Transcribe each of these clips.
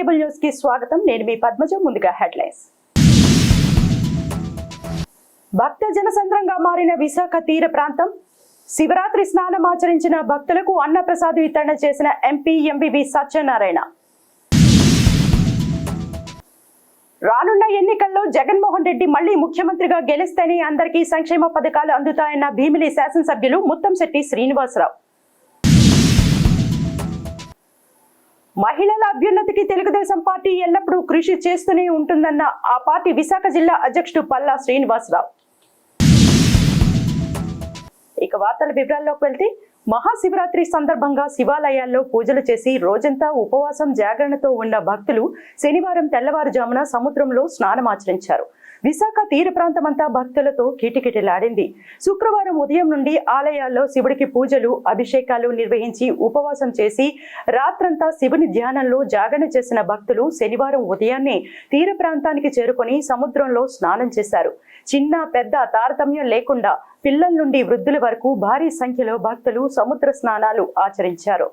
Cable news కి స్వాగతం. నేను మీ పద్మజ. ముందుగా హెడ్లైన్స్. భక్త జనసంద్రంగా మారిన విశాఖ తీర ప్రాంతం. శివరాత్రి స్నానం ఆచరించిన భక్తులకు అన్నప్రసాద వితరణ చేసిన ఎంపీ ఎంవివి సత్యనారాయణ. రానున్న ఎన్నికల్లో జగన్మోహన్ రెడ్డి మళ్లీ ముఖ్యమంత్రిగా గెలిస్తేనే అందరికీ సంక్షేమ పథకాలు అందుతాయన్న భీమిలి శాసనసభ్యులు ముత్తంశెట్టి శ్రీనివాసరావు. మహిళల అభ్యున్నతికి తెలుగుదేశం పార్టీ ఎల్లప్పుడూ కృషి చేస్తూనే ఉంటుందన్న ఆ పార్టీ విశాఖ జిల్లా అధ్యక్షుడు పల్లా శ్రీనివాసరావు. ఇక వార్తల వివరాల్లోకి వెళ్తే, మహాశివరాత్రి సందర్భంగా శివాలయాల్లో పూజలు చేసి రోజంతా ఉపవాసం జాగరణతో ఉన్న భక్తులు శనివారం తెల్లవారుజామున సముద్రంలో స్నానమాచరించారు. విశాఖ తీర ప్రాంతమంతా భక్తులతో కిటకిటలాడింది. శుక్రవారం ఉదయం నుండి ఆలయాల్లో శివుడికి పూజలు, అభిషేకాలు నిర్వహించి ఉపవాసం చేసి రాత్రంతా శివుని ధ్యానంలో జాగరణ చేసిన భక్తులు శనివారం ఉదయాన్నే తీర ప్రాంతానికి చేరుకొని సముద్రంలో స్నానం చేశారు. చిన్న పెద్ద తారతమ్యం లేకుండా పిల్లల నుండి వృద్ధుల వరకు భారీ సంఖ్యలో భక్తులు సముద్ర స్నానాలు ఆచరించారు.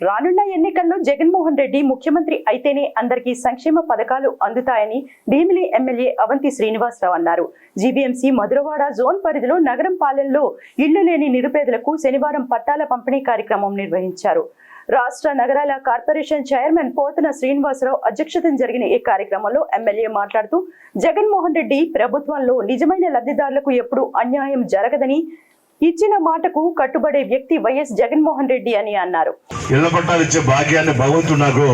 రానున్న ఎన్నికల్లో జగన్మోహన్ రెడ్డి ముఖ్యమంత్రి అయితేనే అందరికీ సంక్షేమ పథకాలు అందుతాయని భీమిలి ఎమ్మెల్యే అవంతి శ్రీనివాసరావు అన్నారు. జీబీఎంసీ మధురవాడ జోన్ పరిధిలో నగరం పాలెంలో ఇళ్లు లేని నిరుపేదలకు శనివారం పట్టాల పంపిణీ కార్యక్రమం నిర్వహించారు. రాష్ట్ర నగరాల కార్పొరేషన్ చైర్మన్ పోతన శ్రీనివాసరావు అధ్యక్షతన జరిగిన ఈ కార్యక్రమంలో ఎమ్మెల్యే మాట్లాడుతూ, జగన్మోహన్ రెడ్డి ప్రభుత్వంలో నిజమైన లబ్ధిదారులకు ఎప్పుడూ అన్యాయం జరగదని, ఇచ్చిన మాటకు కట్టుబడే వ్యక్తి వైఎస్ జగన్మోహన్ రెడ్డి అని అన్నారు. ఇళ్ల పట్టాలు ఇచ్చే భాగ్యాన్ని భగవంతుడు నాకు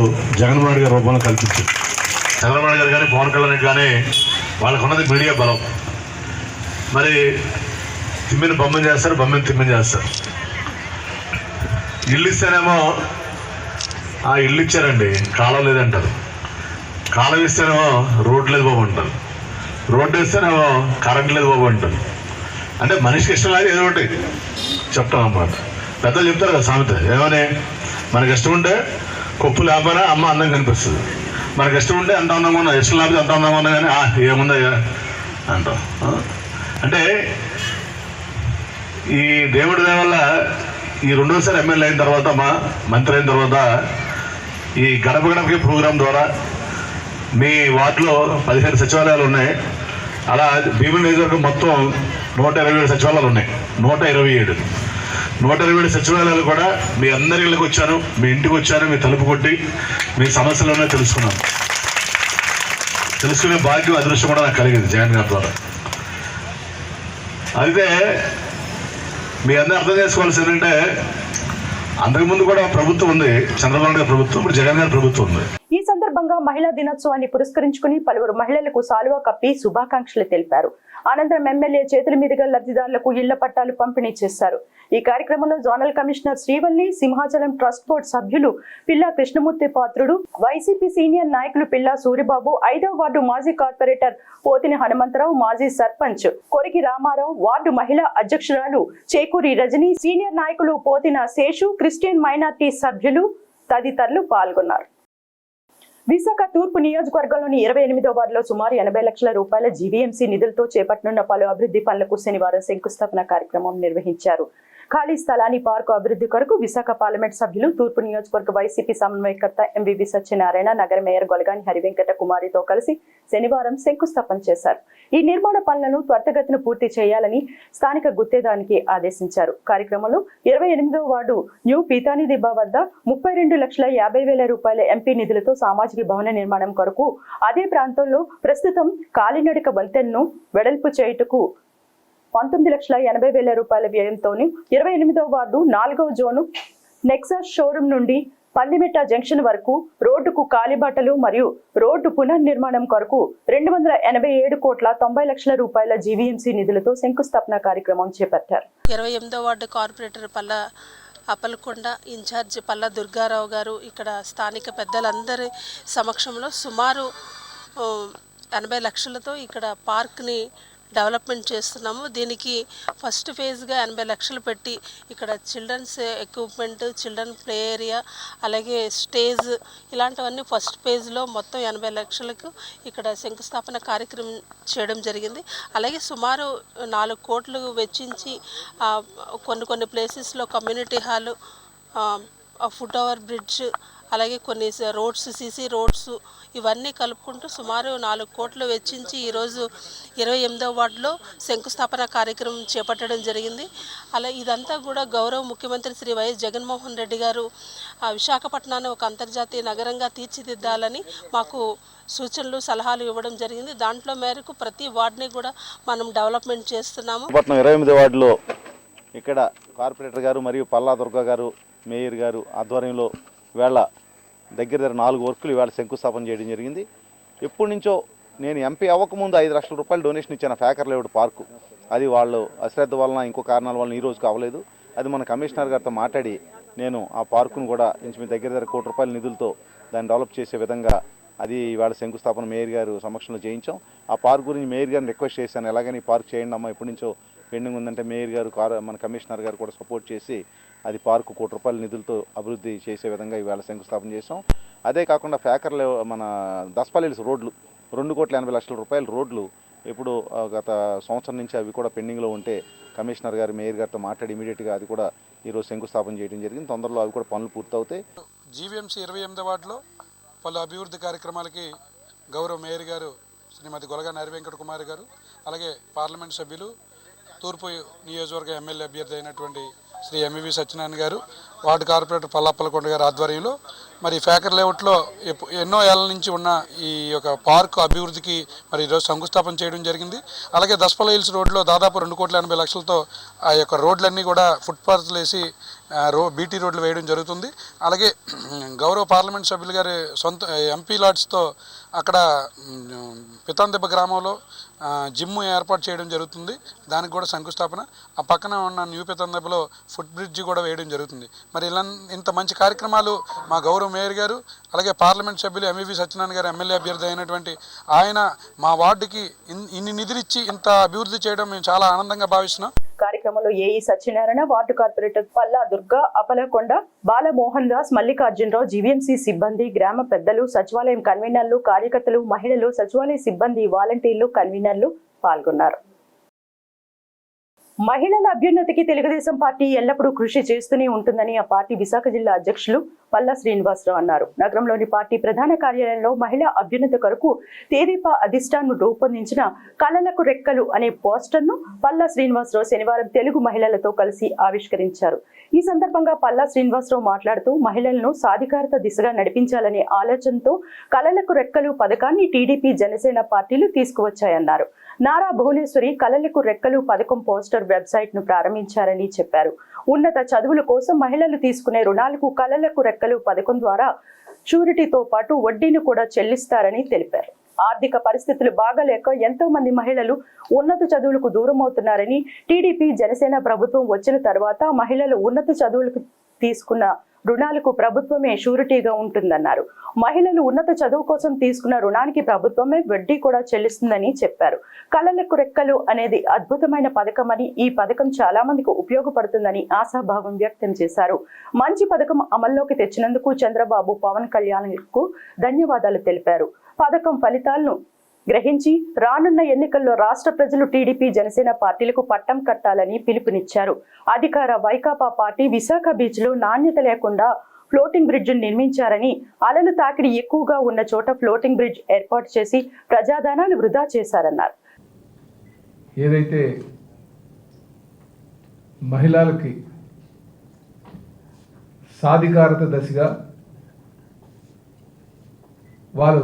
జగన్మోహన్ గారి రూపంలో కల్పించారు. చంద్రబాబు గారు కానీ పవన్ కళ్యాణ్ కానీ వాళ్ళకు ఉన్నది మీడియా బలం. మరి తిమ్మిని బొమ్మని చేస్తారు, బొమ్మని తిమ్మని చేస్తారు. ఇల్లు ఇస్తేనేమో ఆ ఇల్లు ఇచ్చారండి, కాలం లేదంటారు. కాలం ఇస్తేనేమో రోడ్డు లేదు బాబు అంటారు. రోడ్డు ఇస్తేనేమో కరెంట్ లేదు బాబు అంటారు. అంటే మనిషికి ఇష్టం లేదు ఏదో ఒకటి చెప్తాం అన్నమాట. పెద్దలు చెప్తారు కదా సామెత, ఏమని, మనకి ఇష్టం ఉంటే కొప్పు లేకపోయినా అమ్మ అందం కనిపిస్తుంది. మనకి ఇష్టం ఉంటే అంత అందంగా ఉన్నా, ఇష్టం లేకపోతే అంత అందంగా ఉన్నా కానీ ఏముందా అంటాం. అంటే ఈ దేవుడి వల్ల ఈ రెండోసారి ఎమ్మెల్యే అయిన తర్వాత, మా మంత్రి అయిన తర్వాత ఈ గడప గడపకి ప్రోగ్రాం ద్వారా మీ వార్డులో 15 సచివాలయాలు ఉన్నాయి. అలా భీమిలి నియోజకవర్గం మొత్తం 127 సచివాలయాలు ఉన్నాయి. 127 సచివాలయాలు కూడా మీ అందరి ఇళ్ళకి వచ్చాను, మీ ఇంటికి వచ్చాను, మీ తలుపు కొట్టి మీ సమస్యలోనే తెలుసుకునే భాగ్యం, అదృష్టం కూడా నాకు కలిగింది జగన్ గారి ద్వారా. అయితే మీ అందరూ అర్థం చేసుకోవాల్సి ఏంటంటే, అంతకుముందు కూడా ప్రభుత్వం ఉంది, చంద్రబాబు గారి ప్రభుత్వం, ఇప్పుడు జగన్ గారి ప్రభుత్వం ఉంది. ఈ సందర్భంగా మహిళా దినోత్సవాన్ని పురస్కరించుకుని పలువురు మహిళలకు సాలువా కప్పి శుభాకాంక్షలు తెలిపారు. అనంతరం ఎమ్మెల్యే చేతుల మీదుగా లబ్ధిదారులకు ఇళ్ల పట్టాలు పంపిణీ చేశారు. ఈ కార్యక్రమంలో zonal commissioner Srivalli, Simhachalam trust board సభ్యులు పిల్లా కృష్ణమూర్తి పాత్రుడు, వైసీపీ సీనియర్ నాయకులు పిల్లా సూరిబాబు, 5వ వార్డు మాజీ కార్పొరేటర్ పోతిని హనుమంతరావు, మాజీ సర్పంచ్ కొరికి రామారావు, వార్డు మహిళా అధ్యక్షురాలు చేకూరి రజని, సీనియర్ నాయకులు పోతిన శేషు, క్రిస్టియన్ మైనార్టీ సభ్యులు తదితరులు పాల్గొన్నారు. విశాఖ తూర్పు నియోజకవర్గంలోని 28వ వార్డులో సుమారు 80 లక్షల రూపాయల జీవీఎంసీ నిధులతో చేపట్టనున్న పలు అభివృద్ధి పనులకు శనివారం శంకుస్థాపన కార్యక్రమం నిర్వహించారు. ఖాళీ స్థలాన్ని పార్కు అభివృద్ధి కొరకు విశాఖ పార్లమెంట్ సభ్యులు, తూర్పు నియోజకవర్గ వైసీపీ సమన్వయకర్త ఎంవివి సత్యనారాయణ, నగర మేయర్ గొలగాని హరివెంకట కుమారితో కలిసి శనివారం శంకుస్థాపన చేశారు. ఈ నిర్మాణ పనులను త్వరితగతిన పూర్తి చేయాలని స్థానిక గుత్తేదానికి ఆదేశించారు. కార్యక్రమంలో 28వ వార్డు న్యూ పీతాని దిబ్బా వద్ద 32,50,000 రూపాయల ఎంపీ నిధులతో సామాజిక భవన నిర్మాణం కొరకు, అదే ప్రాంతంలో ప్రస్తుతం కాలినడక వంతెనను వెడల్పు చేయుటకు 19,80,000 రూపాయల వ్యయంతోని 28వ వార్డు 4వ జోను నెక్సాస్ షోరూం నుండి పందిమెట్ట జంక్షన్ వరకు రోడ్డుకు కాలిబాటలు మరియు రోడ్డు పునర్నిర్మాణం కొరకు 287,90,00,000 రూపాయల జీవీఎంసీ నిధులతో శంకుస్థాపన కార్యక్రమం చేపట్టారు. 28వ ward corporator Palla Appalakonda, incharge Palla Durgarao garu ఇక్కడ స్థానిక పెద్దలందరి సమక్షంలో సుమారు 80 లక్షలతో ఇక్కడ పార్క్ని డెవలప్మెంట్ చేస్తున్నాము. దీనికి ఫస్ట్ ఫేజ్గా 80 లక్షలు పెట్టి ఇక్కడ childrens equipment, children play area, అలాగే స్టేజ్ ఇలాంటివన్నీ ఫస్ట్ ఫేజ్లో మొత్తం 80 లక్షలకు ఇక్కడ శంకుస్థాపన కార్యక్రమం చేయడం జరిగింది. అలాగే సుమారు 4 కోట్లు వెచ్చించి కొన్ని ప్లేసెస్లో community hall, foot over bridge, అలాగే కొన్ని రోడ్స్, సీసీ రోడ్స్ ఇవన్నీ కలుపుకుంటూ సుమారు 4 కోట్లు వెచ్చించి ఈరోజు 28వ వార్డులో శంకుస్థాపన కార్యక్రమం చేపట్టడం జరిగింది. అలా ఇదంతా కూడా గౌరవ ముఖ్యమంత్రి శ్రీ వైఎస్ జగన్మోహన్ రెడ్డి గారు విశాఖపట్నాన్ని ఒక అంతర్జాతీయ నగరంగా తీర్చిదిద్దాలని మాకు సూచనలు, సలహాలు ఇవ్వడం జరిగింది. దాంట్లో మేరకు ప్రతి వార్డుని కూడా మనం డెవలప్మెంట్ చేస్తున్నాము. 28వ వార్డులో ఇక్కడ కార్పొరేటర్ గారు మరియు పల్లా దుర్గా గారు, మేయర్ గారు ఆధ్వర్యంలో ఇవాళ దగ్గర 4 వర్కులు ఇవాళ శంకుస్థాపన చేయడం జరిగింది. ఎప్పటి నుంచో నేను ఎంపీ అవ్వకముందు 5 లక్షల రూపాయలు డొనేషన్ ఇచ్చాను ఫ్యాకర్ లేఅవుట్ పార్కు. అది వాళ్ళు అశ్రద్ధ వలన, ఇంకో కారణాల వలన ఈ రోజుకి అవ్వలేదు. అది మన కమిషనర్ గారితో మాట్లాడి నేను ఆ పార్కును కూడా ఇంచుమించు దగ్గర ₹1 కోటి నిధులతో దాన్ని డెవలప్ చేసే విధంగా అది ఇవాళ శంకుస్థాపన మేయర్ గారు సమక్షంలో చేయించాం. ఆ పార్క్ గురించి మేయర్ గారిని రిక్వెస్ట్ చేశాను, ఎలాగని ఈ పార్క్ చేయండి అమ్మా, ఎప్పటి నుంచో పెండింగ్ ఉందంటే మేయర్ గారు, మన కమిషనర్ గారు కూడా సపోర్ట్ చేసి అది పార్కు ₹1 కోటి నిధులతో అభివృద్ధి చేసే విధంగా ఇవాళ శంకుస్థాపన చేసాం. అదే కాకుండా ఫ్యాకర్లో మన దస్పల్లి రోడ్లు ₹2,80,00,000 రోడ్లు ఇప్పుడు గత సంవత్సరం నుంచి అవి కూడా పెండింగ్లో ఉంటే కమిషనర్ గారు, మేయర్ గారితో మాట్లాడి ఇమీడియట్గా అది కూడా ఈరోజు శంకుస్థాపన చేయడం జరిగింది. తొందరలో అవి కూడా పనులు పూర్తవుతాయి. జీవీఎంసీ 28వ వార్డులో పలు అభివృద్ధి కార్యక్రమాలకి గౌరవ మేయర్ గారు శ్రీమతి గొలగా నరివెంకట కుమారి గారు, అలాగే పార్లమెంట్ సభ్యులు, తూర్పు నియోజకవర్గ ఎమ్మెల్యే అభ్యర్థి అయినటువంటి శ్రీ ఎంవి సత్యనారాయణ గారు, వార్డు కార్పొరేటర్ పల్లాపల్లకొండ గారు ఆధ్వర్యంలో మరి ఫ్యాకర్ లేఅవుట్లో ఎన్నో ఏళ్ల నుంచి ఉన్న ఈ యొక్క పార్కు అభివృద్ధికి మరి ఈరోజు శంకుస్థాపన చేయడం జరిగింది. అలాగే దస్పల్లి హిల్స్ రోడ్లో దాదాపు ₹2,80,00,000తో ఆ యొక్క రోడ్లన్నీ కూడా ఫుట్పాత్లు వేసి బీటీ రోడ్లు వేయడం జరుగుతుంది. అలాగే గౌరవ పార్లమెంట్ సభ్యులు గారి సొంత ఎంపీ లాడ్స్తో అక్కడ పితాందెబ్బ గ్రామంలో జిమ్ ఏర్పాటు చేయడం జరుగుతుంది. దానికి కూడా శంకుస్థాపన. ఆ పక్కన ఉన్న న్యూ పితాందెబ్బలో ఫుట్ బ్రిడ్జ్ కూడా వేయడం జరుగుతుంది. మరి ఇంత మంచి కార్యక్రమాలు మా గౌరవ మేయర్ గారు, అలాగే పార్లమెంట్ సభ్యులు ఎంవి సత్యనారాయణ గారు ఎమ్మెల్యే అభ్యర్థి అయినటువంటి ఆయన మా వార్డుకి ఇన్ని నిధులిచ్చి ఇంత అభివృద్ధి చేయడం మేము చాలా ఆనందంగా భావిస్తున్నాం. కార్యక్రమంలో AE Satyanarayana, ward corporator Palla Durga, Apalakonda, Balamohan Das, Mallikarjunarao, GVMC సిబ్బంది, గ్రామ పెద్దలు, సచివాలయం కన్వీనర్లు, కార్యకర్తలు, మహిళలు, సచివాలయ సిబ్బంది, వాలంటీర్లు, కన్వీనర్లు పాల్గొన్నారు. మహిళల అభ్యున్నతికి తెలుగుదేశం పార్టీ ఎల్లప్పుడూ కృషి చేస్తూనే ఉంటుందని ఆ పార్టీ విశాఖ జిల్లా అధ్యక్షులు పల్లా శ్రీనివాసరావు అన్నారు. నగరంలోని పార్టీ ప్రధాన కార్యాలయంలో మహిళా అభ్యున్నతి కొరకు తెదేపా అధిష్టానం రూపొందించిన కళలకు రెక్కలు అనే పోస్టర్ను పల్లా శ్రీనివాసరావు శనివారం తెలుగు మహిళలతో కలిసి ఆవిష్కరించారు. ఈ సందర్భంగా పల్లా శ్రీనివాసరావు మాట్లాడుతూ మహిళలను సాధికారత దిశగా నడిపించాలనే ఆలోచనతో కళలకు రెక్కలు పథకాన్ని టీడీపీ, జనసేన పార్టీలు తీసుకువచ్చాయన్నారు. నారా భువనేశ్వరి కళలకు రెక్కలు పథకం పోస్టర్ వెబ్సైట్ ను ప్రారంభించారని చెప్పారు. ఉన్నత చదువుల కోసం మహిళలు తీసుకునే రుణాలకు కళలకు రెక్కలు పథకం ద్వారా షూరిటీతో పాటు వడ్డీని కూడా చెల్లిస్తారని తెలిపారు. ఆర్థిక పరిస్థితులు బాగాలేక ఎంతో మంది మహిళలు ఉన్నత చదువులకు దూరం అవుతున్నారని, టీడీపీ, జనసేన ప్రభుత్వం వచ్చిన తర్వాత మహిళలు ఉన్నత చదువులకు తీసుకున్న రుణాలకు ప్రభుత్వమే షూరిటీగా ఉంటుందన్నారు. మహిళలు ఉన్నత చదువు కోసం తీసుకున్న రుణానికి ప్రభుత్వమే వడ్డీ కూడా చెల్లిస్తుందని చెప్పారు. కళలకు రెక్కలు అనేది అద్భుతమైన పథకమని, ఈ పథకం చాలా మందికి ఉపయోగపడుతుందని ఆశాభావం వ్యక్తం చేశారు. మంచి పథకం అమల్లోకి తెచ్చినందుకు చంద్రబాబు, పవన్ కళ్యాణ్కు ధన్యవాదాలు తెలిపారు. పథకం ఫలితాలను గ్రహించి రానున్న ఎన్నికల్లో రాష్ట్ర ప్రజలు టీడీపీ, జనసేన పార్టీలకు పట్టం కట్టాలని పిలుపునిచ్చారు. అధికార వైకాపా పార్టీ విశాఖ బీచ్ లో నాణ్యత లేకుండా ఫ్లోటింగ్ బ్రిడ్జ్ నిర్మించారని, అలలు తాకిడి ఎక్కువగా ఉన్న చోట ఫ్లోటింగ్ బ్రిడ్జ్ ఏర్పాటు చేసి ప్రజాధనాలు వృధా చేశారన్నారు. ఏదైతే మహిళలకి సాధికారత దశగా వారు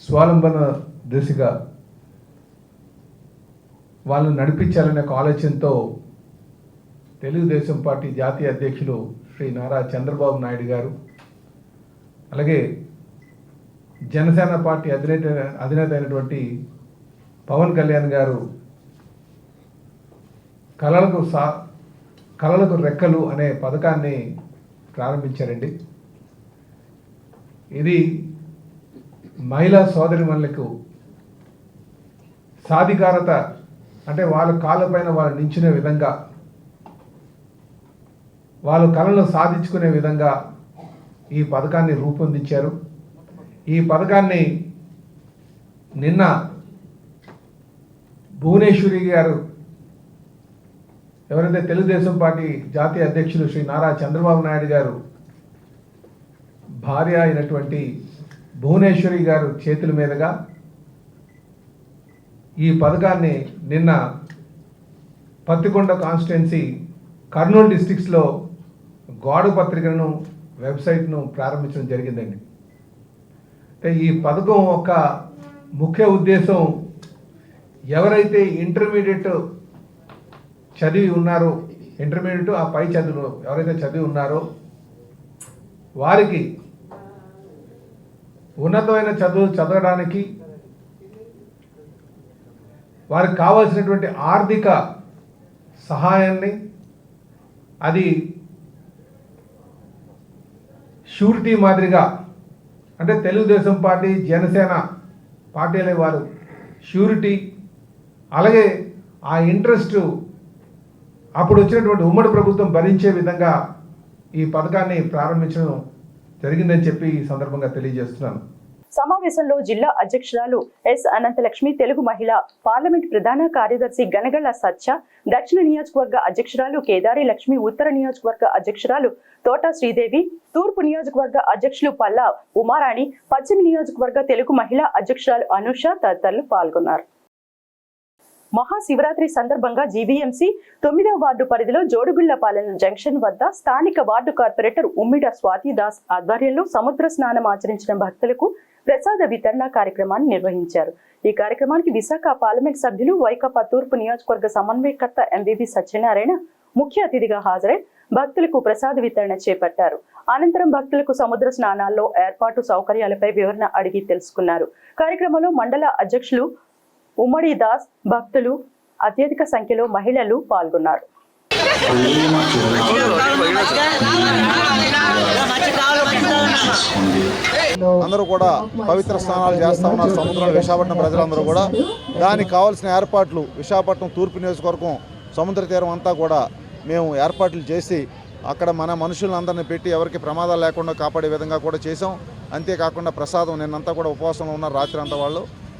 స్వావలంబన దిశగా వాళ్ళని నడిపించాలనే ఒక ఆలోచనతో తెలుగుదేశం పార్టీ జాతీయ అధ్యక్షులు శ్రీ నారా చంద్రబాబు నాయుడు గారు, అలాగే జనసేన పార్టీ అధినేత అయినటువంటి పవన్ కళ్యాణ్ గారు కళలకు రెక్కలు అనే పథకాన్ని ప్రారంభించారండి. ఇది మహిళా సోదరిమణులకు సాధికారత అంటే వాళ్ళ కాళ్ళపైన వాళ్ళు నించునే విధంగా, వాళ్ళ కళలను సాధించుకునే విధంగా ఈ పథకాన్ని రూపొందించారు. ఈ పథకాన్ని నిన్న భువనేశ్వరి గారు, ఎవరైతే తెలుగుదేశం పార్టీ జాతీయ అధ్యక్షులు శ్రీ నారా చంద్రబాబు నాయుడు గారు భార్య అయినటువంటి భువనేశ్వరి గారు చేతుల మీదుగా ఈ పథకాన్ని నిన్న పత్తికొండ కాన్స్టిట్యున్సీ కర్నూలు డిస్ట్రిక్ట్స్లో గోడ పత్రికను వెబ్సైట్ను ప్రారంభించడం జరిగిందండి. అంటే ఈ పథకం యొక్క ముఖ్య ఉద్దేశం ఎవరైతే ఇంటర్మీడియట్ చదివి ఉన్నారో, ఇంటర్మీడియట్ ఆ పై చదువులు ఎవరైతే చదివి ఉన్నారో వారికి ఉన్నతమైన చదువు చదవడానికి వారికి కావాల్సినటువంటి ఆర్థిక సహాయాన్ని, అది షూరిటీ మాదిరిగా, అంటే తెలుగుదేశం పార్టీ జనసేన పార్టీలే వారు షూరిటీ, అలాగే ఆ ఇంట్రెస్ట్ అప్పుడు వచ్చినటువంటి ఉమ్మడి ప్రభుత్వం భరించే విధంగా ఈ పథకాన్ని ప్రారంభించడం జరిగిందని చెప్పి ఈ సందర్భంగా తెలియజేస్తున్నాను. సమావేశంలో జిల్లా అధ్యక్షురాలు ఎస్ అనంతలక్ష్మి, తెలుగు మహిళా పార్లమెంట్ ప్రధాన కార్యదర్శి గనగళ్ల సత్య, దక్షిణ నియోజకవర్గ అధ్యక్షురాలు కేదారి లక్ష్మి, ఉత్తర నియోజకవర్గ అధ్యక్షురాలు తోట శ్రీదేవి, తూర్పు నియోజకవర్గ అధ్యక్షులు పల్లా ఉమారాణి, పశ్చిమ నియోజకవర్గ తెలుగు మహిళా అధ్యక్షురాలు అనూష తదితరులు పాల్గొన్నారు. మహాశివరాత్రి సందర్భంగా జీవీఎంసీ 9వ వార్డు పరిధిలో జోడుగుళ్లపాలెం జంక్షన్ వద్ద స్థానిక వార్డు కార్పొరేటర్ ఉమ్మిడ స్వాతిదాస్ ఆధ్వర్యంలో సముద్ర స్నానం ఆచరించిన భక్తులకు ప్రసాద వితరణ కార్యక్రమాన్ని నిర్వహించారు. ఈ కార్యక్రమానికి విశాఖ పార్లమెంట్ సభ్యులు వైకాపా తూర్పు నియోజకవర్గ సమన్వయకర్త ఎంవివి సత్యనారాయణ ముఖ్య అతిథిగా హాజరై భక్తులకు ప్రసాద వితరణ చేపట్టారు. అనంతరం భక్తులకు సముద్ర స్నానాల్లో ఏర్పాటు సౌకర్యాలపై వివరణ అడిగి తెలుసుకున్నారు. కార్యక్రమంలో మండల అధ్యక్షులు ఉమ్మడి దాస్, భక్తులు, అత్యధిక సంఖ్యలో మహిళలు పాల్గొన్నారు. అందరూ కూడా పవిత్ర స్నానాలు చేస్తా ఉన్నారు. సముద్రంలో విశాఖపట్నం ప్రజలందరూ కూడా దానికి కావాల్సిన ఏర్పాట్లు విశాఖపట్నం తూర్పు నియోజకవర్గం సముద్ర తీరం అంతా కూడా మేము ఏర్పాట్లు చేసి అక్కడ మన మనుషులందరినీ పెట్టి ఎవరికి ప్రమాదాలు లేకుండా కాపాడే విధంగా కూడా చేసాం. అంతేకాకుండా ప్రసాదం నిన్నంతా కూడా ఉపవాసంలో ఉన్నారు. రాత్రి అంతా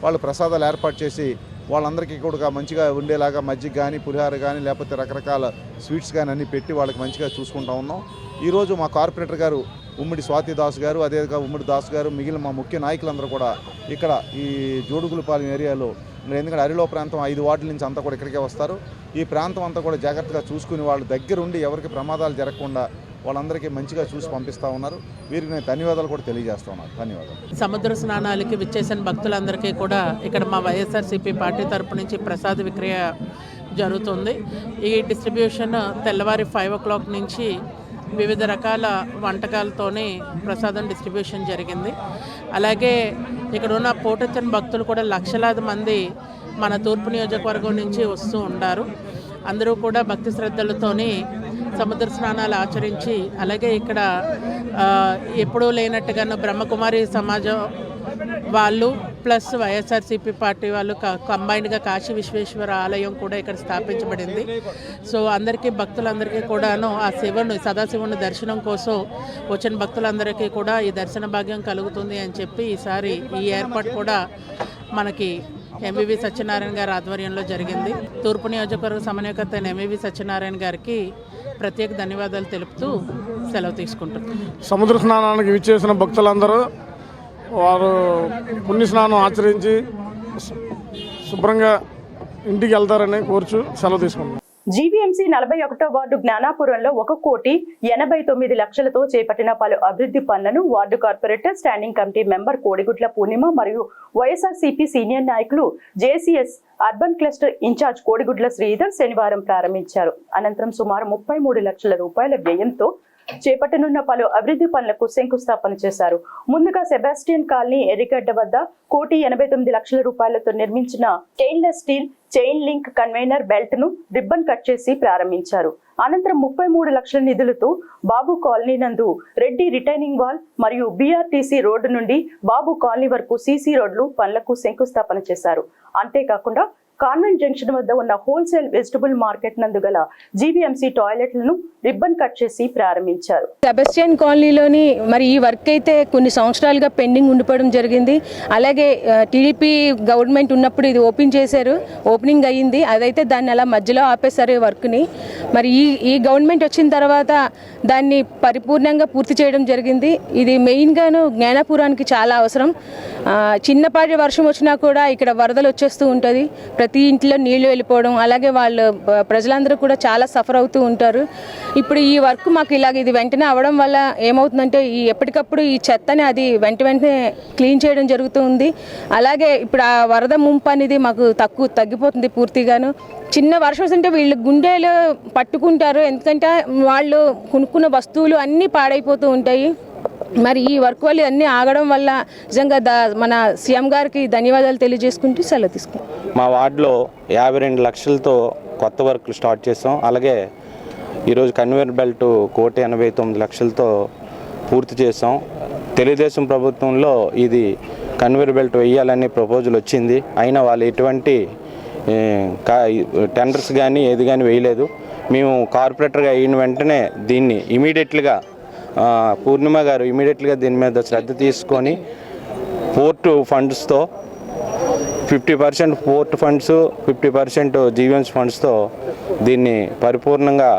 వాళ్ళు ప్రసాదాలు ఏర్పాటు చేసి వాళ్ళందరికీ కూడా మంచిగా ఉండేలాగా మజ్జిగ కానీ, పులిహార కానీ, లేకపోతే రకరకాల స్వీట్స్ కానీ అన్నీ పెట్టి వాళ్ళకి మంచిగా చూసుకుంటా ఉన్నాం. ఈరోజు మా కార్పొరేటర్ గారు ఉమ్మిడి స్వాతిదాస్ గారు, అదేవిధంగా ఉమ్మిడి దాస్ గారు, మిగిలిన మా ముఖ్య నాయకులందరూ కూడా ఇక్కడ ఈ జోడుగులపాలెం ఏరియాలో, ఎందుకంటే అరిలో ప్రాంతం 5 వార్డుల నుంచి అంతా కూడా ఇక్కడికే వస్తారు. ఈ ప్రాంతం అంతా కూడా జాగ్రత్తగా చూసుకుని వాళ్ళ దగ్గరుండి ఎవరికి ప్రమాదాలు జరగకుండా వాళ్ళందరికీ మంచిగా చూసి పంపిస్తూ ఉన్నారు. వీరికి నేను ధన్యవాదాలు కూడా తెలియజేస్తా ఉన్నాను. ధన్యవాదాలు. సముద్ర స్నానాలకి విచ్చేసిన భక్తులందరికీ కూడా ఇక్కడ మా వైఎస్ఆర్సీపీ పార్టీ తరపు నుంచి ప్రసాద విక్రయ జరుగుతుంది. ఈ డిస్ట్రిబ్యూషన్ తెల్లవారి 5 o'clock నుంచి వివిధ రకాల వంటకాలతోనే ప్రసాదం డిస్ట్రిబ్యూషన్ జరిగింది. అలాగే ఇక్కడ ఉన్న పోటొచ్చిన భక్తులు కూడా లక్షలాది మంది మన తూర్పు నియోజకవర్గం నుంచి వస్తూ ఉంటారు. అందరూ కూడా భక్తి శ్రద్ధలతోని సముద్ర స్నానాలు ఆచరించి, అలాగే ఇక్కడ ఎప్పుడూ లేనట్టుగాను బ్రహ్మకుమారి సమాజం వాళ్ళు ప్లస్ వైఎస్ఆర్సీపీ పార్టీ వాళ్ళు కంబైన్డ్గా కాశీ విశ్వేశ్వర ఆలయం కూడా ఇక్కడ స్థాపించబడింది. సో అందరికీ భక్తులందరికీ కూడాను ఆ సదాశివుని దర్శనం కోసం వచ్చిన భక్తులందరికీ కూడా ఈ దర్శన భాగ్యం కలుగుతుంది అని చెప్పి ఈసారి ఈ ఏర్పాటు కూడా మనకి ఎంవివి సత్యనారాయణ గారి ఆధ్వర్యంలో జరిగింది. తూర్పు నియోజకవర్గ సమన్వయకర్త అయిన ఎంవివి సత్యనారాయణ గారికి ప్రత్యేక ధన్యవాదాలు తెలుపుతూ సెలవు తీసుకుంటున్నాం. సముద్ర స్నానానికి విచ్చేసిన భక్తులందరూ వారు పుణ్యస్నానం ఆచరించి శుభ్రంగా ఇంటికి వెళ్తారని కోరుచు సెలవు తీసుకుంటున్నాం. జీవీఎంసీ 41వ వార్డు జ్ఞానాపురంలో 1,89,00,000తో చేపట్టిన పలు అభివృద్ధి పనులను ward corporator, standing committee member Kodigudla Purnima మరియు వైఎస్ఆర్సీపీ సీనియర్ నాయకులు JCS urban cluster incharge Kodigudla Sridhar శనివారం ప్రారంభించారు. అనంతరం సుమారు 33 లక్షల రూపాయల వ్యయంతో చేపట్టనున్న పలు అభివృద్ధి పనులకు శంకుస్థాపన చేశారు. ముందుగా సెబాస్టియన్ కాలనీ ఎర్రిగడ్డ వద్ద 1,89,00,000 రూపాయలతో నిర్మించిన stainless steel chain link conveyor belt ను రిబ్బన్ కట్ చేసి ప్రారంభించారు. అనంతరం 33 లక్షల నిధులతో బాబు కాలనీ నందు రెడ్డి రిటైనింగ్ వాల్ మరియు BRTC రోడ్డు నుండి బాబు కాలనీ వరకు CC రోడ్లు పనులకు శంకుస్థాపన చేశారు. అంతేకాకుండా కాన్వెంట్ జంక్షన్ వద్ద ఉన్న హోల్సేల్ వెజిటబుల్ మార్కెట్ నందు గల GVMC టాయిలెట్లను రిబ్బన్ కట్ చేసి ప్రారంభించారు. సెబాస్టియన్ కాలనీలోని మరి ఈ వర్క్ అయితే కొన్ని సంవత్సరాలుగా పెండింగ్ ఉండిపోవడం జరిగింది. అలాగే టీడీపీ గవర్నమెంట్ ఉన్నప్పుడు ఇది ఓపెనింగ్ అయ్యింది. అదైతే దాన్ని అలా మధ్యలో ఆపేశారు ఈ వర్క్ని. మరి ఈ గవర్నమెంట్ వచ్చిన తర్వాత దాన్ని పరిపూర్ణంగా పూర్తి చేయడం జరిగింది. ఇది మెయిన్గాను జ్ఞానాపురానికి చాలా అవసరం. చిన్నపాటి వర్షం వచ్చినా కూడా ఇక్కడ వరదలు వచ్చేస్తూ ఉంటుంది. ప్రతి ఇంట్లో నీళ్లు వెళ్ళిపోవడం, అలాగే వాళ్ళు ప్రజలందరూ కూడా చాలా సఫర్ అవుతూ ఉంటారు. ఇప్పుడు ఈ వర్క్ మాకు ఇది వెంటనే అవ్వడం వల్ల ఏమవుతుందంటే ఎప్పటికప్పుడు ఈ చెత్తని అది వెంటనే క్లీన్ చేయడం జరుగుతుంది. అలాగే ఇప్పుడు ఆ వరద ముంపు అనేది మాకు తగ్గిపోతుంది పూర్తిగాను. చిన్న వర్షం వస్తుంటే వీళ్ళు గుండెలు పట్టుకుంటారు, ఎందుకంటే వాళ్ళు కొనుక్కున్న వస్తువులు అన్నీ పాడైపోతూ ఉంటాయి. మరి ఈ వర్క్ వల్ల అన్నీ ఆగడం వల్ల నిజంగా మన సీఎం గారికి ధన్యవాదాలు తెలియజేసుకుంటూ సెలవు తీసుకుంటాం. మా వార్డులో 52 లక్షలతో కొత్త వర్క్లు స్టార్ట్ చేసాం. అలాగే ఈరోజు కన్వేయర్ బెల్ట్ 1,89,00,000తో పూర్తి చేసాం. తెలుగుదేశం ప్రభుత్వంలో ఇది కన్వేయర్ బెల్ట్ వేయాలనే ప్రపోజల్ వచ్చింది. అయినా వాళ్ళు ఎటువంటి టెండర్స్ కానీ ఏది కానీ వేయలేదు. మేము కార్పొరేటర్గా అయిన వెంటనే దీన్ని ఇమీడియట్గా పూర్ణిమ గారు ఇమీడియట్గా దీని మీద శ్రద్ధ తీసుకొని పోర్టు ఫండ్స్తో 50% పోర్ట్ ఫండ్స్ 50% జీవన్స్ ఫండ్స్తో దీన్ని పరిపూర్ణంగా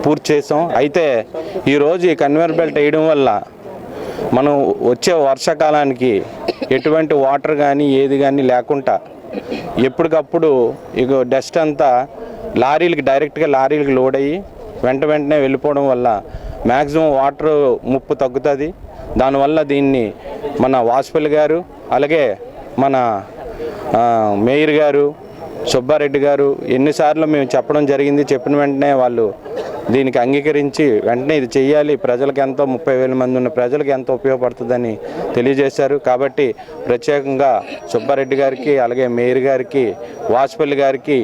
పూర్తి చేసాం. అయితే ఈరోజు ఈ కన్వేయర్ బెల్ట్ వేయడం వల్ల మనం వచ్చే వర్షాకాలానికి ఎటువంటి వాటర్ కానీ ఏది కానీ లేకుండా ఎప్పటికప్పుడు ఇక డస్ట్ అంతా డైరెక్ట్గా లారీలకు లోడ్ అయ్యి వెంటనే వెళ్ళిపోవడం వల్ల మ్యాక్సిమం వాటర్ ముప్పు తగ్గుతుంది. దానివల్ల దీన్ని మన వాసుపల్లి గారు అలాగే మన మేయర్ గారు సుబ్బారెడ్డి గారు ఎన్నిసార్లు మేము చెప్పడం జరిగింది. చెప్పిన వెంటనే వాళ్ళు దీనికి అంగీకరించి వెంటనే ఇది చెయ్యాలి, ప్రజలకు ఎంతో 30,000 మంది ఉన్న ప్రజలకు ఎంతో ఉపయోగపడుతుందని తెలియజేశారు. కాబట్టి ప్రత్యేకంగా సుబ్బారెడ్డి గారికి అలాగే మేయర్ గారికి వాసుపల్లి గారికి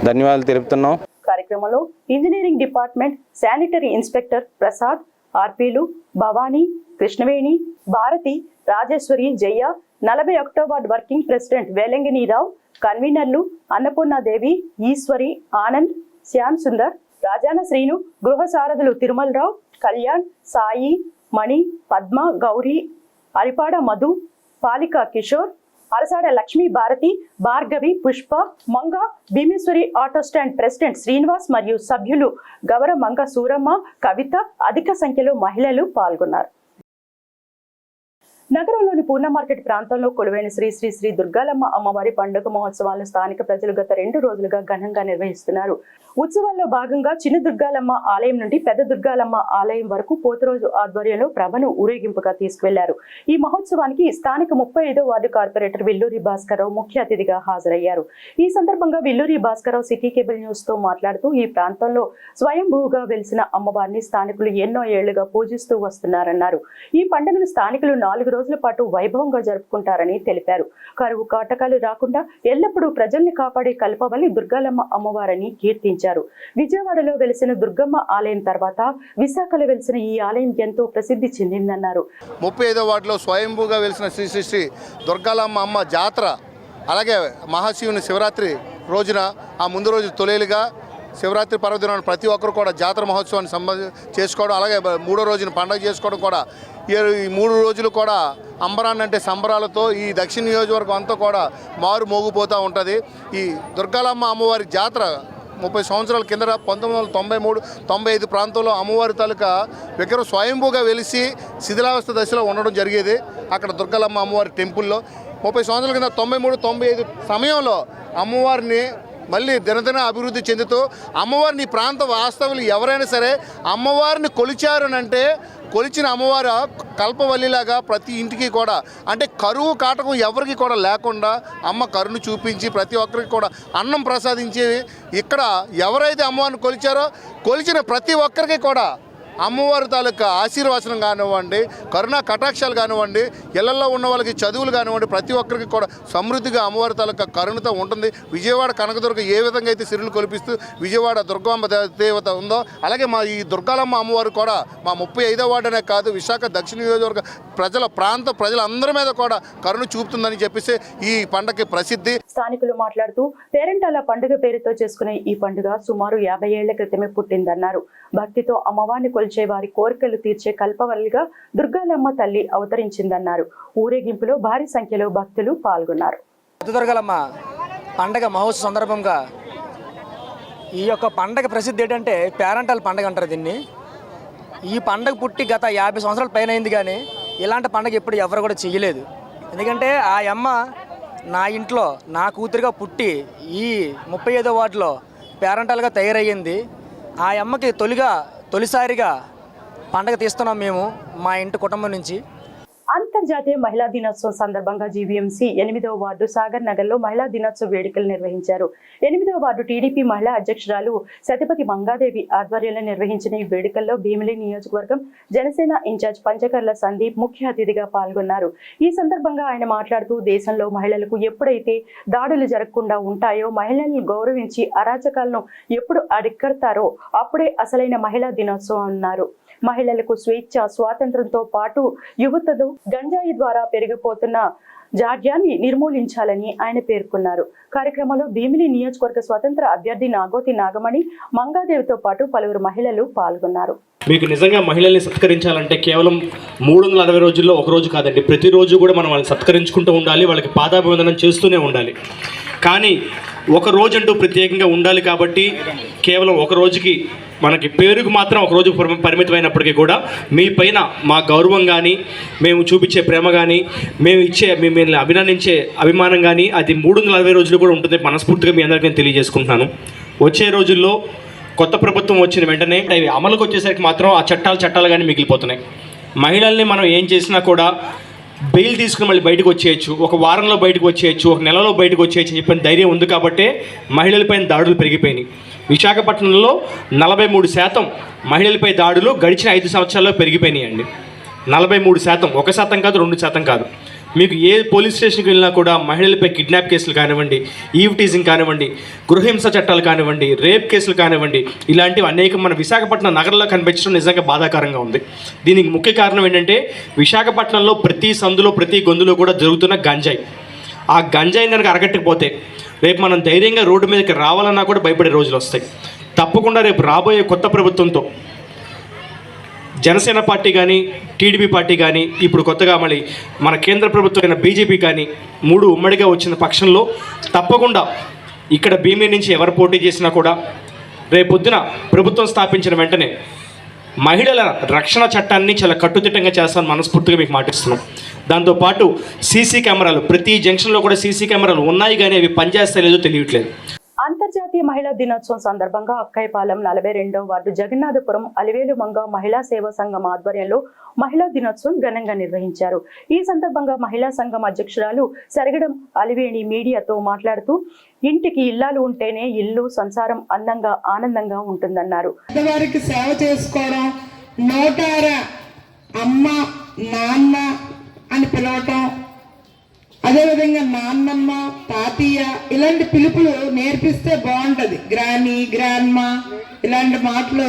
ధన్యవాదాలు తెలుపుతున్నాం. కార్యక్రమంలో engineering department sanitary inspector Prasad, ఆర్పీలు భవానీ, కృష్ణవేణి, భారతి, రాజేశ్వరి, జయ్య, 41వ వార్డు వర్కింగ్ ప్రెసిడెంట్ వేలంగినీరావు, కన్వీనర్లు అన్నపూర్ణాదేవి, ఈశ్వరి, ఆనంద్, శ్యామ్ సుందర్, రాజాన శ్రీను, గృహ సారథులు Tirumalarao, Kalyan, Sai, Mani, Padma, Gauri, Aripada Madhu, Palika Kishore, Arasada Lakshmi, Bharati, Bhargavi, Pushpa, Manga, Bheemeswari auto stand president Srinivas మరియు సభ్యులు గవర, మంగ, సూరమ్మ, కవిత, అధిక సంఖ్యలో మహిళలు పాల్గొన్నారు. నగరంలోని పూర్ణ మార్కెట్ ప్రాంతంలో కొలువైన శ్రీ శ్రీ శ్రీ దుర్గాలమ్మ అమ్మవారి పండుగ మహోత్సవాలను స్థానిక ప్రజలు గత 2 రోజులుగా ఘనంగా నిర్వహిస్తున్నారు. ఉత్సవాల్లో భాగంగా చిన్న దుర్గాలమ్మ ఆలయం నుండి పెద్ద దుర్గాలమ్మ ఆలయం వరకు పోతురోజు ఆధ్వర్యంలో ప్రభను ఊరేగింపుగా తీసుకువెళ్లారు. ఈ మహోత్సవానికి స్థానిక 35వ వార్డు కార్పొరేటర్ విల్లూరి భాస్కర్రావు ముఖ్య అతిథిగా హాజరయ్యారు. ఈ సందర్భంగా Villuri Bhaskar Rao city cable news తో మాట్లాడుతూ ఈ ప్రాంతంలో స్వయంభూగా వెలిసిన అమ్మవారిని స్థానికులు ఎన్నో ఏళ్లుగా పూజిస్తూ వస్తున్నారన్నారు. ఈ పండుగను స్థానికులు 4 రోజుల పాటు వైభవంగా జరుపుకుంటారని తెలిపారు. కరువు కాటకాలు రాకుండా ఎల్లప్పుడూ ప్రజల్ని కాపాడే కల్పవల్లి దుర్గాలమ్మ అమ్మవారిని కీర్తించారు. విజయవాడలో వెలిసిన దుర్గమ్మ ఆలయం తర్వాత విశాఖలో వెలిసిన ఈ ఆలయం ఎంతో ప్రసిద్ధి చెందిందన్నారు. 35వ వార్డులో స్వయంభూగా వెలిసిన శ్రీ శ్రీ శ్రీ దుర్గాలమ్మ అమ్మ జాతర, అలాగే మహాశివుని శివరాత్రి రోజున ఆ ముందు రోజు తొలేలుగా శివరాత్రి పర్వదినాన్ని ప్రతి ఒక్కరు కూడా జాతర మహోత్సవాన్ని చేసుకోవడం, అలాగే 3వ రోజున పండుగ చేసుకోవడం కూడా ఈ 3 రోజులు కూడా అంబరాన్ని అంటే సంబరాలతో ఈ దక్షిణ నియోజకవర్గం అంతా కూడా మారు మోగిపోతూ ఉంటుంది. ఈ దుర్గాలమ్మ అమ్మవారి జాతర 30 సంవత్సరాల కింద 1993-95 ప్రాంతంలో అమ్మవారి తాలూకా విగ్రహం స్వయంభూగా వెలిసి శిథిలావస్థ దశలో ఉండడం జరిగేది. అక్కడ దుర్గాలమ్మ అమ్మవారి టెంపుల్లో 30 సంవత్సరాల కింద 93-95 సమయంలో అమ్మవారిని మళ్ళీ దినదిన అభివృద్ధి చెందుతూ అమ్మవారిని ప్రాంత వాస్తవులు ఎవరైనా సరే అమ్మవారిని కొలిచారనంటే కొలిచిన అమ్మవారు కల్పవల్లిలాగా ప్రతి ఇంటికి కూడా అంటే కరువు కాటకం ఎవరికి కూడా లేకుండా అమ్మ కరుణ చూపించి ప్రతి ఒక్కరికి కూడా అన్నం ప్రసాదించి ఇక్కడ ఎవరైతే అమ్మవారిని కొలిచారో కొలిచిన ప్రతి ఒక్కరికి కూడా అమ్మవారి తాలూకా ఆశీర్వాచనం కానివ్వండి, కరుణా కటాక్షాలు కానివ్వండి, ఇళ్లలో ఉన్న వాళ్ళకి చదువులు కానివ్వండి, ప్రతి ఒక్కరికి కూడా సమృద్ధిగా అమ్మవారి తాలూకా కరుణతో ఉంటుంది. విజయవాడ కనకదుర్గ ఏ విధంగా అయితే సిరులు కొలిపిస్తూ విజయవాడ దుర్గాంబ దేవత ఉందో అలాగే మా ఈ దుర్గాలమ్మ అమ్మవారు కూడా మా 35వ వార్డునే కాదు విశాఖ దక్షిణ నియోజకవర్గ ప్రజలందరి మీద కూడా కరుణ చూపుతుందని చెప్పేసి ఈ పండగకి ప్రసిద్ధి. స్థానికులు మాట్లాడుతూ పేరెంటాల పండుగ పేరుతో చేసుకునే ఈ పండుగ సుమారు 50 ఏళ్ల క్రితమే పుట్టిందన్నారు. భక్తితో అమ్మవారిని కొలిచే వారి కోరికలు తీర్చే కల్పవల్లిగా దుర్గాలమ్మ తల్లి అవతరించిందన్నారు. ఊరేగింపులో భారీ సంఖ్యలో భక్తులు పాల్గొన్నారు. దుర్గాలమ్మ పండగ మహోత్సవ సందర్భంగా ఈ యొక్క పండగ ప్రసిద్ధి ఏంటంటే పేరెంటాల పండగ అంటారు దీన్ని. ఈ పండగ పుట్టి గత 50 సంవత్సరాల పైన అయింది, కానీ ఇలాంటి పండగ ఎప్పుడు ఎవరు కూడా చెయ్యలేదు. ఎందుకంటే ఆ అమ్మ నా ఇంట్లో నా కూతురుగా పుట్టి ఈ 35వ వార్డులో పేరెంటాలుగా తయారయ్యింది. ఆ అమ్మకి తొలిసారిగా పండగ తీస్తున్నాం మేము మా ఇంటి కుటుంబం నుంచి. అంతర్జాతీయ మహిళా దినోత్సవం సందర్భంగా జీవీఎంసీ 8వ వార్డు సాగర్ నగర్లో మహిళా దినోత్సవ వేడుకలు నిర్వహించారు. 8వ వార్డు టీడీపీ మహిళా అధ్యక్షురాలు సతిపతి మంగాదేవి ఆధ్వర్యంలో నిర్వహించిన ఈ వేడుకల్లో భీమిలి నియోజకవర్గం జనసేన ఇన్ఛార్జ్ పంచకర్ల సందీప్ ముఖ్య అతిథిగా పాల్గొన్నారు. ఈ సందర్భంగా ఆయన మాట్లాడుతూ దేశంలో మహిళలకు ఎప్పుడైతే దాడులు జరగకుండా ఉంటాయో, మహిళలను గౌరవించి అరాచకాలను ఎప్పుడు అరికడతారో అప్పుడే అసలైన మహిళా దినోత్సవం అన్నారు. మహిళలకు స్వేచ్ఛ, స్వాతంత్రంతో పాటు యువతలో గంజాయి ద్వారా పెరిగిపోతున్న జాడ్యాన్ని నిర్మూలించాలని ఆయన పేర్కొన్నారు. కార్యక్రమంలో భీమిలి నియోజకవర్గ స్వతంత్ర అభ్యర్థి నాగోతి నాగమణి, మంగాదేవితో పాటు పలువురు మహిళలు పాల్గొన్నారు. మీకు నిజంగా మహిళల్ని సత్కరించాలంటే కేవలం 360 రోజుల్లో ఒక రోజు కాదండి, ప్రతిరోజు కూడా మనం వాళ్ళని సత్కరించుకుంటూ ఉండాలి, వాళ్ళకి పాదాభివందనం చేస్తూనే ఉండాలి. కానీ ఒక రోజంటూ ప్రత్యేకంగా ఉండాలి కాబట్టి కేవలం ఒక రోజుకి మనకి పేరుకు మాత్రం ఒక రోజు పరిమితమైనప్పటికీ కూడా మీ పైన మా గౌరవం కానీ, మేము చూపించే ప్రేమ కానీ, మిమ్మల్ని అభినందించే అభిమానం కానీ అది 360 రోజులు కూడా ఉంటుంది. మనస్ఫూర్తిగా మీ అందరికీ నేను తెలియజేసుకుంటున్నాను. వచ్చే రోజుల్లో కొత్త ప్రభుత్వం వచ్చిన వెంటనే అవి అమలుకు వచ్చేసరికి మాత్రం ఆ చట్టాలుగానే మిగిలిపోతున్నాయి. మహిళల్ని మనం ఏం చేసినా కూడా బెయిల్ తీసుకుని మళ్ళీ బయటకు వచ్చేయచ్చు, ఒక వారంలో బయటకు వచ్చేయచ్చు, ఒక నెలలో బయటకు వచ్చేయచ్చు చెప్పిన ధైర్యం ఉంది కాబట్టే మహిళలపైన దాడులు పెరిగిపోయినాయి. విశాఖపట్నంలో 43% మహిళలపై దాడులు గడిచిన 5 సంవత్సరాల్లో పెరిగిపోయినాయండి. 43%, 1% కాదు, 2% కాదు. మీకు ఏ పోలీస్ స్టేషన్కి వెళ్ళినా కూడా మహిళలపై కిడ్నాప్ కేసులు కానివ్వండి, ఈవ్ టీజింగ్ కానివ్వండి, గృహహింస చట్టాలు కానివ్వండి, రేప్ కేసులు కానివ్వండి, ఇలాంటివి అనేకం మన విశాఖపట్నం నగరంలో కనిపించడం నిజంగా బాధాకరంగా ఉంది. దీనికి ముఖ్య కారణం ఏంటంటే విశాఖపట్నంలో ప్రతి సందులో ప్రతి గొంతులో కూడా జరుగుతున్న గంజాయి. ఆ గంజాయి కనుక అరగట్టకపోతే రేపు మనం ధైర్యంగా రోడ్డు మీదకి రావాలన్నా కూడా భయపడే రోజులు వస్తాయి. తప్పకుండా రేపు రాబోయే కొత్త ప్రభుత్వంతో జనసేన పార్టీ కానీ, టీడీపీ పార్టీ కానీ, ఇప్పుడు కొత్తగా మళ్ళీ మన కేంద్ర ప్రభుత్వమైన బీజేపీ కానీ 3 ఉమ్మడిగా వచ్చిన పక్షంలో తప్పకుండా ఇక్కడ భీమిలి నుంచి ఎవరు పోటీ చేసినా కూడా రేపొద్దున ప్రభుత్వం స్థాపించిన వెంటనే మహిళల రక్షణ చట్టాన్ని చాలా కట్టుదిట్టంగా చేస్తామని మనస్ఫూర్తిగా మీకు మాటిస్తున్నాం. దాంతోపాటు సీసీ కెమెరాలు ప్రతి జంక్షన్లో కూడా సీసీ కెమెరాలు ఉన్నాయి, కానీ అవి పనిచేస్తాయో లేదో తెలియట్లేదు. అంతర్జాతీయ మహిళా దినోత్సవం సందర్భంగా అక్కయ్యపాలెం 42వ వార్డు జగన్నాథపురం అలివేలు మంగ మహిళా సేవా సంఘం ఆధ్వర్యంలో మహిళా దినోత్సవం ఘనంగా నిర్వహించారు. ఈ సందర్భంగా మహిళా సంఘం అధ్యక్షురాలు సరగడం అలివేణి మీడియాతో మాట్లాడుతూ ఇంటికి ఇల్లాలు ఉంటేనే ఇల్లు సంసారం అందంగా ఆనందంగా ఉంటుందన్నారు. పెద్దవారికి సేవ చేసుకోవడం, నోటార అమ్మ నాన్న అని పిలవటం, అదేవిధంగా నాన్నమ్మ తాతయ్య ఇలాంటి పిలుపులు నేర్పిస్తే బాగుంటుంది. గ్రాని గ్రాండ్మా ఇలాంటి మాటలు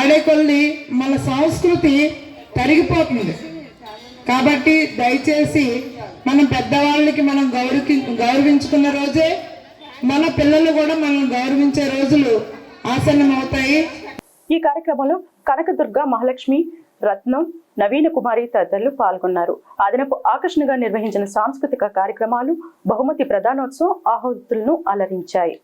ఆడే కొద్ది మన సంస్కృతి తరిగిపోతుంది. కాబట్టి దయచేసి మనం పెద్దవాళ్ళకి మనం గౌరవించుకున్న రోజే మన పిల్లలు కూడా మనం గౌరవించే రోజులు ఆసన్నమవుతాయి. ఈ కార్యక్రమంలో కనకదుర్గ, మహాలక్ష్మి, రత్నం, నవీన కుమారి తదితరులు పాల్గొన్నారు. అదనపు ఆకర్షణగా నిర్వహించిన సాంస్కృతిక కార్యక్రమాలు బహుమతి ప్రదానోత్సవం ఆహుతులను అలరించాయి.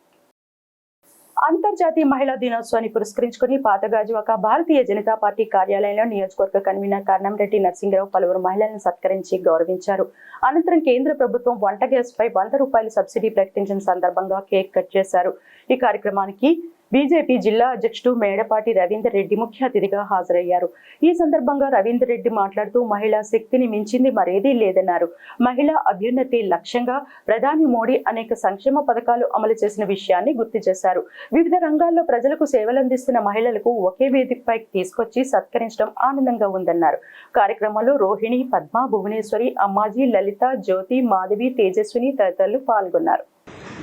అంతర్జాతీయ మహిళా దినోత్సవాన్ని పురస్కరించుకుని పాతగాజువాక భారతీయ జనతా పార్టీ కార్యాలయంలో నియోజకవర్గ కన్వీనర్ కర్ణంరెడ్డి నరసింగరావు పలువురు మహిళలను సత్కరించి గౌరవించారు. అనంతరం కేంద్ర ప్రభుత్వం వంట గ్యాస్ పై 100 రూపాయల సబ్సిడీ ప్రకటించిన సందర్భంగా కేక్ కట్ చేశారు. ఈ కార్యక్రమానికి బీజేపీ జిల్లా అధ్యక్షుడు మేడపాటి రవీందర్ రెడ్డి ముఖ్య అతిథిగా హాజరయ్యారు. ఈ సందర్భంగా రవీందర్ రెడ్డి మాట్లాడుతూ మహిళా శక్తిని మించింది మరేదీ లేదన్నారు. మహిళా అభ్యున్నతి లక్ష్యంగా ప్రధాని మోడీ అనేక సంక్షేమ పథకాలు అమలు చేసిన విషయాన్ని గుర్తు చేశారు. వివిధ రంగాల్లో ప్రజలకు సేవలందిస్తున్న మహిళలకు ఒకే వేదికపైకి తీసుకొచ్చి సత్కరించడం ఆనందంగా ఉందన్నారు. కార్యక్రమంలో రోహిణి, పద్మ, భువనేశ్వరి, అమ్మాజీ, లలిత, జ్యోతి, మాధవి, తేజస్విని తదితరులు పాల్గొన్నారు.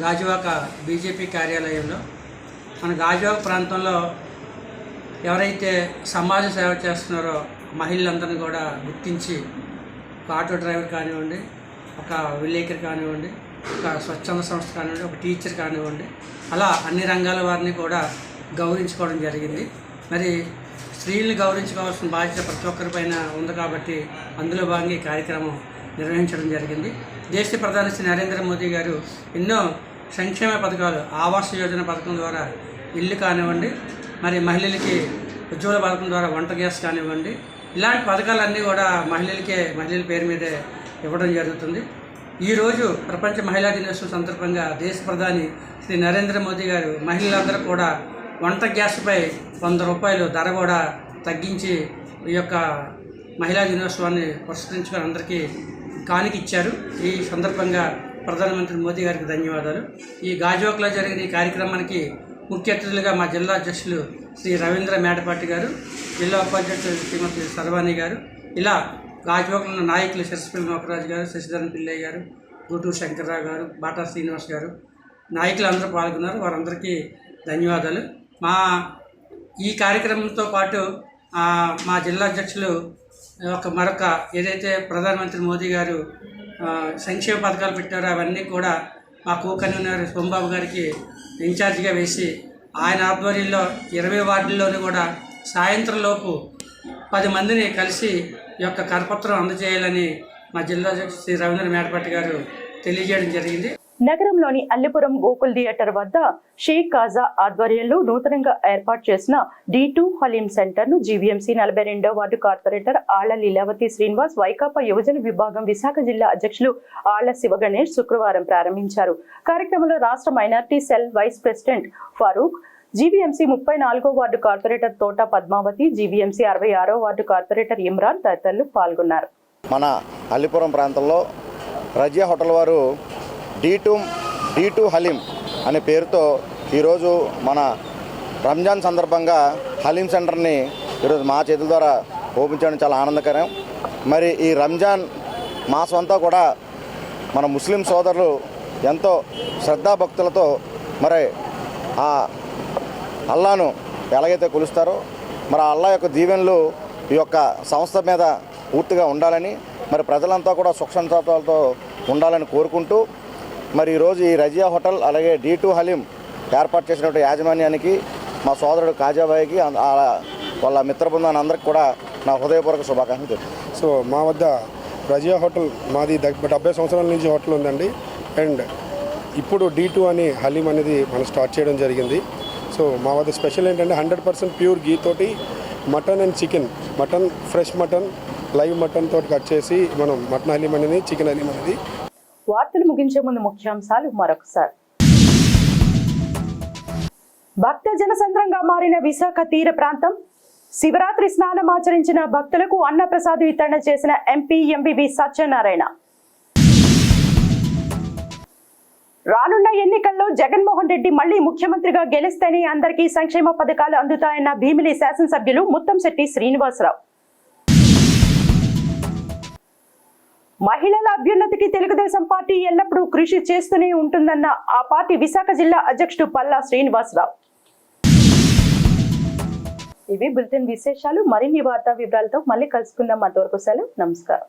గాజువాక బీజేపీ కార్యాలయంలో మన గాజువాక ప్రాంతంలో ఎవరైతే సమాజ సేవ చేస్తున్నారో మహిళలందరినీ కూడా గుర్తించి ఒక ఆటో డ్రైవర్ కానివ్వండి, ఒక విలేకరి కానివ్వండి, ఒక స్వచ్ఛంద సంస్థ కానివ్వండి, ఒక టీచర్ కానివ్వండి, అలా అన్ని రంగాల వారిని కూడా గౌరవించుకోవడం జరిగింది. మరి స్త్రీలను గౌరవించుకోవాల్సిన బాధ్యత ప్రతి ఒక్కరిపైన ఉంది కాబట్టి అందులో భాగంగా ఈ కార్యక్రమం నిర్వహించడం జరిగింది. దేశ ప్రధాని శ్రీ నరేంద్ర మోదీ గారు ఎన్నో సంక్షేమ పథకాలు, ఆవాస్ యోజన పథకం ద్వారా ఇల్లు కానివ్వండి, మరి మహిళలకి ఉజ్వల పథకం ద్వారా వంట గ్యాస్ కానివ్వండి, ఇలాంటి పథకాలన్నీ కూడా మహిళల పేరు మీదే ఇవ్వడం జరుగుతుంది. ఈరోజు ప్రపంచ మహిళా దినోత్సవం సందర్భంగా దేశ ప్రధాని శ్రీ నరేంద్ర మోదీ గారు మహిళలందరూ కూడా వంట గ్యాస్పై 100 రూపాయలు ధర కూడా తగ్గించి ఈ యొక్క మహిళా దినోత్సవాన్ని పురస్కరించుకొని అందరికీ కానుక ఇచ్చారు. ఈ సందర్భంగా ప్రధానమంత్రి మోదీ గారికి ధన్యవాదాలు. ఈ గాజువాకలో జరిగిన ఈ కార్యక్రమానికి ముఖ్య అతిథులుగా మా జిల్లా అధ్యక్షులు శ్రీ రవీంద్ర మేడపాటి గారు, జిల్లా ఉపాధ్యక్షులు శ్రీమతి సర్వాణి గారు, ఇలా గాజువాకలో ఉన్న నాయకులు శశిపల్లి నోకరాజు గారు, శశిధరన్ పిల్లయ్య గారు, గూటూరు శంకర్రావు గారు, బాటా శ్రీనివాస్ గారు, నాయకులు అందరూ పాల్గొన్నారు. వారందరికీ ధన్యవాదాలు. మా ఈ కార్యక్రమంతో పాటు మా జిల్లా అధ్యక్షులు మరొక ఏదైతే ప్రధానమంత్రి మోదీ గారు సంక్షేమ పథకాలు పెట్టారో అవన్నీ కూడా మా కో కన్వీనర్ సోమబాబు గారికి ఇన్ఛార్జిగా వేసి ఆయన ఆధ్వర్యంలో 20 వార్డుల్లోనూ కూడా సాయంత్రం లోపు 10 మందిని కలిసి ఈ యొక్క కరపత్రం అందజేయాలని మా జిల్లా అధ్యక్షుడు శ్రీ రవీంద్ర మేడపాటి గారు తెలియజేయడం జరిగింది. నగరంలోని అల్లిపురం గోకుల్ థియేటర్ వద్ద షేక్ కాజా ఆధ్వర్యంలో నూతనంగా ఏర్పాటు చేసిన D2 హలీం సెంటర్ ను జీవీఎంసీ 42వ వార్డు కార్పొరేటర్ ఆళ్ల లీలావతి శ్రీనివాస్, వైకాపా యువజన విభాగం విశాఖ జిల్లా అధ్యక్షులు ఆళ్ల శివగణేష్ శుక్రవారం ప్రారంభించారు. కార్యక్రమంలో రాష్ట్ర minority cell vice president Farooq, GVMC 34వ ward corporator Thota Padmavathi, GVMC 66వ వార్డు కార్పొరేటర్ ఇమ్రాన్ తదితరులు పాల్గొన్నారు. మన అల్లిపురం ప్రాంతంలో రజియా హోటల్ వారు D2 హలీం అనే పేరుతో ఈరోజు మన రంజాన్ సందర్భంగా హలీం సెంటర్ని ఈరోజు మా చేతుల ద్వారా ఓపెన్ చేయడం చాలా ఆనందకరం. మరి ఈ రంజాన్ మాసం అంతా కూడా మన ముస్లిం సోదరులు ఎంతో శ్రద్ధాభక్తులతో మరి ఆ అల్లాను ఎలాగైతే కొలుస్తారో మరి ఆ అల్లా యొక్క దీవెనలు ఈ యొక్క సంస్థ మీద పూర్తిగా ఉండాలని, మరి ప్రజలంతా కూడా సుఖ సంతోషాలతో ఉండాలని కోరుకుంటూ మరి ఈరోజు ఈ రజియా హోటల్ అలాగే D2 హలీం ఏర్పాటు చేసినటువంటి యాజమాన్యానికి, మా సోదరుడు కాజాబాయికి, వాళ్ళ మిత్ర బృందాన్ని అందరికీ కూడా నా హృదయపూర్వక శుభాకాంక్షలు. సో మా వద్ద రజియా హోటల్ మాది 70 సంవత్సరాల నుంచి హోటల్ ఉందండి. అండ్ ఇప్పుడు D2 అని హలీం అనేది మనం స్టార్ట్ చేయడం జరిగింది. సో మా వద్ద స్పెషల్ ఏంటంటే 100% ప్యూర్ గీ తోటి mutton and chicken, mutton fresh mutton, live mutton తోటి కట్ చేసి మనం మటన్ హలీం అనేది, చికెన్ హలీం అనేది. వార్తలు ముగించే ముందు ముఖ్యాంశాలు మరొకసారి. భక్త జనసంద్రంగా మారిన విశాఖ తీర ప్రాంతం. శివరాత్రి స్నానం ఆచరించిన భక్తులకు అన్నప్రసాద వితరణ చేసిన ఎంపీ ఎంవివి సత్యనారాయణ. రానున్న ఎన్నికల్లో జగన్మోహన్ రెడ్డి మళ్లీ ముఖ్యమంత్రిగా గెలిస్తేనే అందరికీ సంక్షేమ పథకాలు అందుతాయన్న భీమిలి శాసనసభ్యులు ముత్తంశెట్టి శ్రీనివాసరావు. మహిళల అభ్యున్నతికి తెలుగుదేశం పార్టీ ఎల్లప్పుడూ కృషి చేస్తూనే ఉంటుందన్న ఆ పార్టీ విశాఖ జిల్లా అధ్యక్షుడు పల్లా శ్రీనివాసరావు. ఇవి బులెటిన్ విశేషాలు. మరిన్ని వార్తా వివరాలతో మళ్ళీ కలుసుకుందాం. అంతవరకు సెలవు. నమస్కారం.